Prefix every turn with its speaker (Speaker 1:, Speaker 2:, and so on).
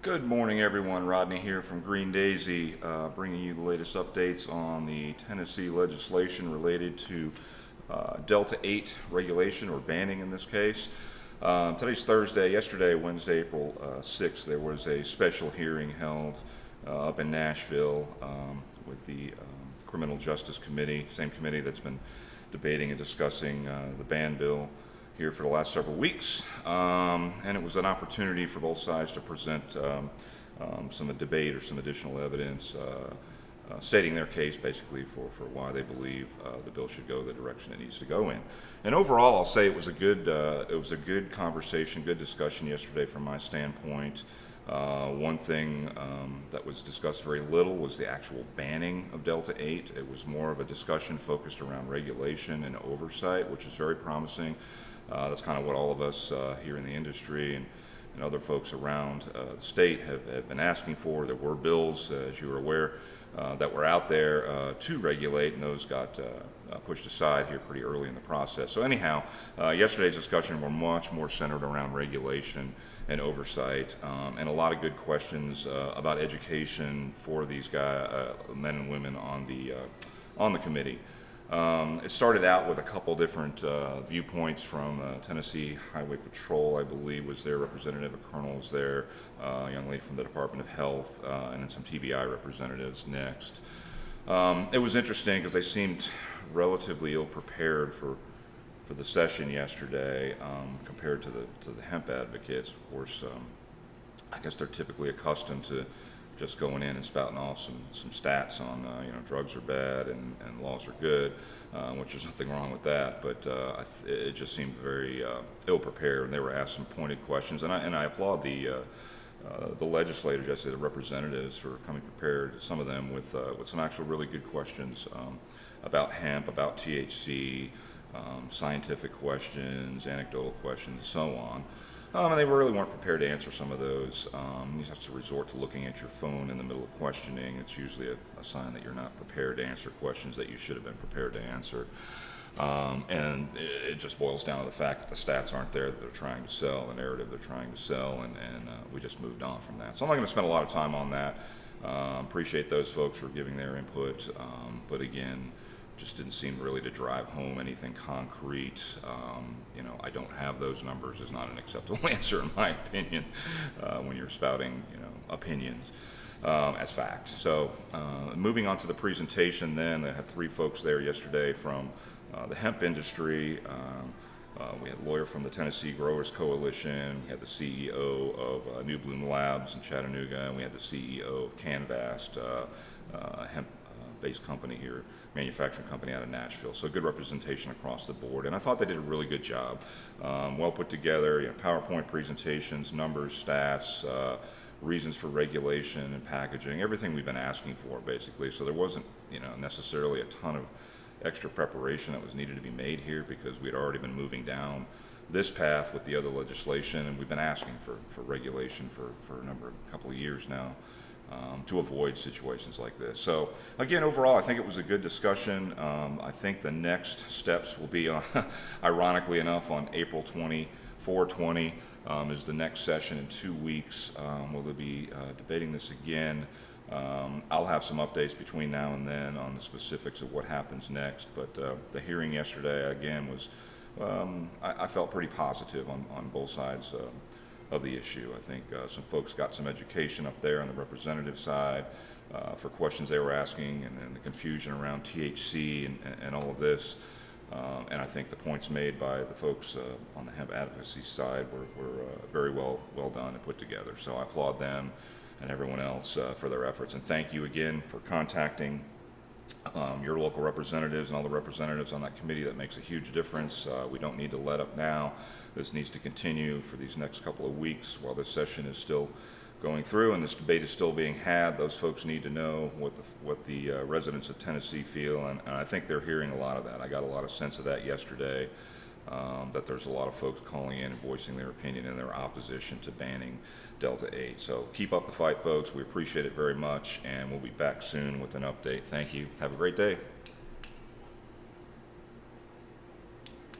Speaker 1: Good morning, everyone. Rodney here from Green Daisy, bringing you the latest updates on the Tennessee legislation related to Delta-8 regulation, or banning in this case. Today's Thursday. Yesterday, Wednesday, April 6th, there was a special hearing held up in Nashville with the Criminal Justice Committee, same committee that's been debating and discussing the ban bill here for the last several weeks, and it was an opportunity for both sides to present some debate or some additional evidence stating their case basically for why they believe the bill should go the direction it needs to go in. And overall, I'll say it was a good conversation, good discussion yesterday from my standpoint. One thing that was discussed very little was the actual banning of Delta-8. It was more of a discussion focused around regulation and oversight, which is very promising. That's kind of what all of us here in the industry and other folks around the state have been asking for. There were bills, as you are aware, that were out there to regulate, and those got pushed aside here pretty early in the process. So anyhow, yesterday's discussion were much more centered around regulation and oversight, and a lot of good questions about education for these men and women on the committee. It started out with a couple different viewpoints from Tennessee Highway Patrol, I believe, was their representative. A colonel was there, a young lady from the Department of Health, and then some TBI representatives next. It was interesting because they seemed relatively ill-prepared for the session yesterday compared to the hemp advocates. Of course, I guess they're typically accustomed to just going in and spouting off some stats on drugs are bad and laws are good, which there's nothing wrong with that, but it just seemed very ill-prepared, and they were asked some pointed questions, and I applaud the legislators, I say the representatives, for coming prepared, some of them with some actual really good questions about hemp, about THC, scientific questions, anecdotal questions, and so on. And they really weren't prepared to answer some of those. You have to resort to looking at your phone in the middle of questioning. It's usually a sign that you're not prepared to answer questions that you should have been prepared to answer. And it just boils down to the fact that the stats aren't there that they're trying to sell, the narrative they're trying to sell, and we just moved on from that. So I'm not going to spend a lot of time on that. Appreciate those folks for giving their input, but again, just didn't seem really to drive home anything concrete. I don't have those numbers is not an acceptable answer in my opinion when you're spouting opinions as fact. So moving on to the presentation, then they had three folks there yesterday from the hemp industry. We had a lawyer from the Tennessee Growers Coalition, we had the CEO of New Bloom Labs in Chattanooga, and we had the CEO of Canvast, hemp-based company here, manufacturing company out of Nashville. So good representation across the board, and I thought they did a really good job. Well put together, PowerPoint presentations, numbers, stats, reasons for regulation and packaging, everything we've been asking for basically. So there wasn't necessarily a ton of extra preparation that was needed to be made here, because we had already been moving down this path with the other legislation, and we've been asking for regulation for a couple of years now. To avoid situations like this. So again, overall, I think it was a good discussion. I think the next steps will be, ironically enough, on April 4/20 is the next session in 2 weeks. We'll be debating this again. I'll have some updates between now and then on the specifics of what happens next, but the hearing yesterday, again, was, I felt pretty positive on both sides of the issue. I think some folks got some education up there on the representative side for questions they were asking, and the confusion around THC and all of this. And I think the points made by the folks on the hemp advocacy side were very well done and put together. So I applaud them and everyone else for their efforts. And thank you again for contacting your local representatives and all the representatives on that committee. That makes a huge difference. We don't need to let up now. This needs to continue for these next couple of weeks while this session is still going through and this debate is still being had. Those folks need to know what the residents of Tennessee feel, and I think they're hearing a lot of that. I got a lot of sense of that yesterday, that there's a lot of folks calling in and voicing their opinion and their opposition to banning Delta-8. So keep up the fight, folks. We appreciate it very much, and we'll be back soon with an update. Thank you. Have a great day.